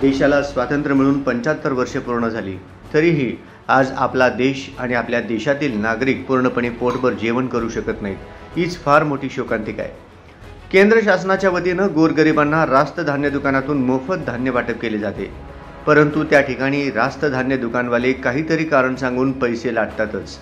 देशाला स्वातंत्र्य मिळून 75 वर्षे पूर्ण झाली, तरीही आज आपला देश आणि आपल्या देशातील नागरिक पूर्णपणे पोटभर जेवण करू शकत नाहीत. हीच फार मोठी शोकांतिका आहे. केंद्र शासनाच्या वतीनं गोरगरिबांना रास्त धान्य दुकानातून मोफत धान्य वाटप केले जाते, परंतु त्या ठिकाणी रास्त धान्य दुकानवाले काहीतरी कारण सांगून पैसे लाटतातच.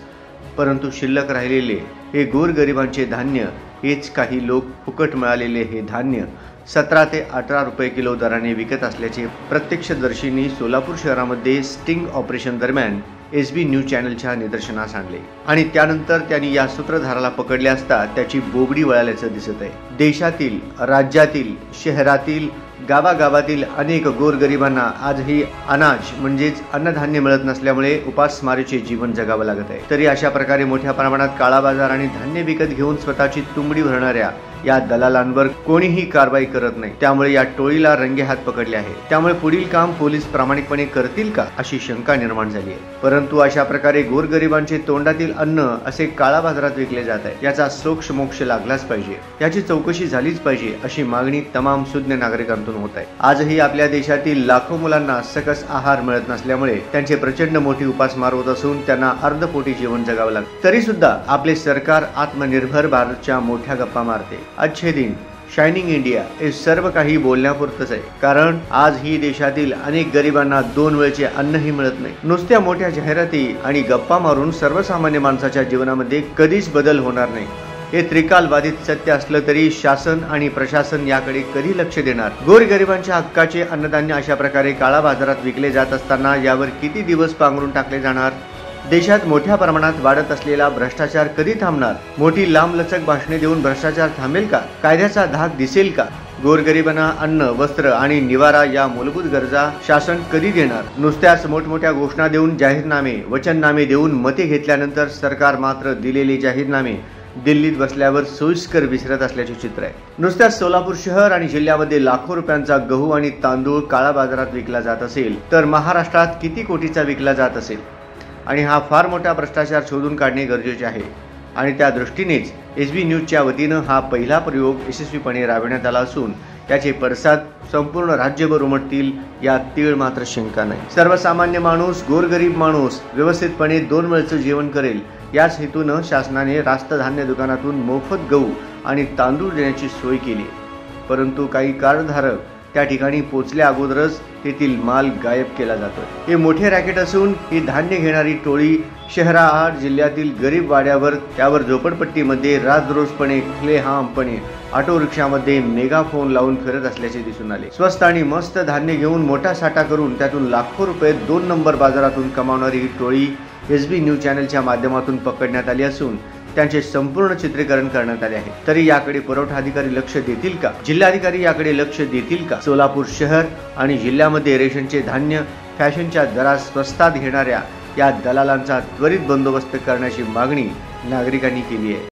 परंतु शिल्लक राहिलेले हे गोरगरिबांचे धान्य, हेच काही लोक फुकट मिळालेले हे धान्य 17 ते 18 रुपये किलो दराने विकत असल्याचे प्रत्यक्षदर्शींनी सोलापूर शहरामध्ये स्टिंग ऑपरेशन दरम्यान SB न्यूज चॅनलच्या निदर्शनास आणले आणि त्यानंतर त्यांनी या सूत्रधाराला पकडले असता त्याची बोबडी वळाल्याचं दिसत आहे. देशातील, राज्यातील, शहरातील, गावागावातील अनेक गोरगरिबांना आजही अनाज म्हणजेच अन्नधान्य मिळत नसल्यामुळे उपासमारीचे जीवन जगावं लागत आहे. तरी अशा प्रकारे मोठ्या प्रमाणात काळा बाजार आणि धान्य विकत घेऊन स्वतःची तुंबडी भरणाऱ्या या दलालांवर कोणीही कारवाई करत नाही. त्यामुळे या टोळीला रंगेहात पकडले आहे. त्यामुळे पुढील काम पोलीस प्रामाणिकपणे करतील का अशी शंका निर्माण झाली आहे. परंतु अशा प्रकारे गोरगरिबांचे तोंडातील अन्न असे काळा बाजारात विकले जात आहे, याचा सोक्ष मोक्ष लागलाच पाहिजे, याची चौकशी झालीच पाहिजे अशी मागणी तमाम सुज्ञ नागरिकांतून होत आहे. आजही आपल्या देशातील लाखो मुलांना सकस आहार मिळत नसल्यामुळे त्यांचे प्रचंड मोठी उपासमार होत असून त्यांना अर्धपोटी जीवन जगावं लागतं. तरी सुद्धा आपले सरकार आत्मनिर्भर भारतच्या मोठ्या गप्पा मारते. अच्छे दिन, शायनिंग इंडिया हे सर्व काही बोलण्यापुरतंच आहे, कारण आज ही देशातील अनेक गरिबांना 2 वेळचे अन्नही मिळत नाही. नुसत्या मोठ्या जाहिराती आणि गप्पा मारून सर्वसामान्य माणसाच्या जीवनामध्ये कधीच बदल होणार नाही. हे त्रिकालबाधित सत्य असलं तरी शासन आणि प्रशासन याकडे कधी लक्ष देणार? गोरगरिबांच्या हक्काचे अन्नधान्य अशा प्रकारे काळा बाजारात विकले जात असताना यावर किती दिवस पांघरून टाकले जाणार? देशात मोठ्या प्रमाणात वाढत असलेला भ्रष्टाचार कधी थांबणार? मोठी लांबलचक भाषणे देऊन भ्रष्टाचार थांबेल का? कायद्याचा धाक दिसेल का? गोरगरिबांना अन्न, वस्त्र आणि निवारा या मूलभूत गरजा शासन कधी देणार? नुसत्याच मोठमोठ्या घोषणा देऊन, जाहीरनामे, वचननामे देऊन मते घेतल्यानंतर सरकार मात्र दिलेले जाहीरनामे दिल्लीत बसल्यावर सोयीस्कर विसरत असल्याचे चित्र आहे. नुसत्याच सोलापूर शहर आणि जिल्ह्यामध्ये लाखो रुपयांचा गहू आणि तांदूळ काळा बाजारात विकला जात असेल, तर महाराष्ट्रात किती कोटीचा विकला जात असेल? आणि हा फार मोठा भ्रष्टाचार शोधून काढणे गरजेचे आहे. आणि त्या दृष्टीनेच SB न्यूजच्या वतीनं हा पहिला प्रयोग यशस्वीपणे राबविण्यात आला असून त्याचे पडसाद संपूर्ण राज्यभर उमटतील यात तीळ मात्र शंका नाही. सर्वसामान्य माणूस, गोरगरीब माणूस व्यवस्थितपणे 2 वेळचं जेवण करेल याच हेतूनं शासनाने रास्त धान्य दुकानातून मोफत गहू आणि तांदूळ देण्याची सोय केली. परंतु काही कार्डधारक त्या ठिकाणी पोचल्या अगोदरच तेथील माल गायब केला जातो. हे मोठे रॅकेट असून ही धान्य घेणारी टोळी शहराआड जिल्ह्यातील गरीब वाड्यावर, त्यावर झोपडपट्टीमध्ये राजरोसपणे, खुलेआमपणे ऑटो रिक्षामध्ये मेगाफोन लावून फिरत असल्याचे दिसून आले. स्वस्त आणि मस्त धान्य घेऊन मोठा साठा करून त्यातून लाखो रुपये 2 नंबर बाजारातून कमावणारी ही टोळी SB न्यूज चॅनलच्या माध्यमातून पकडण्यात आली असून त्यांचे संपूर्ण चित्रीकरण करण्यात आले आहे. तरी याकडे पुरवठा अधिकारी लक्ष देतील का? जिल्हाधिकारी याकडे लक्ष देतील का? सोलापूर शहर आणि जिल्ह्यामध्ये रेशनचे धान्य फॅशनच्या दरात स्वस्तात घेणाऱ्या या दलालांचा त्वरित बंदोबस्त करण्याची मागणी नागरिकांनी केली आहे.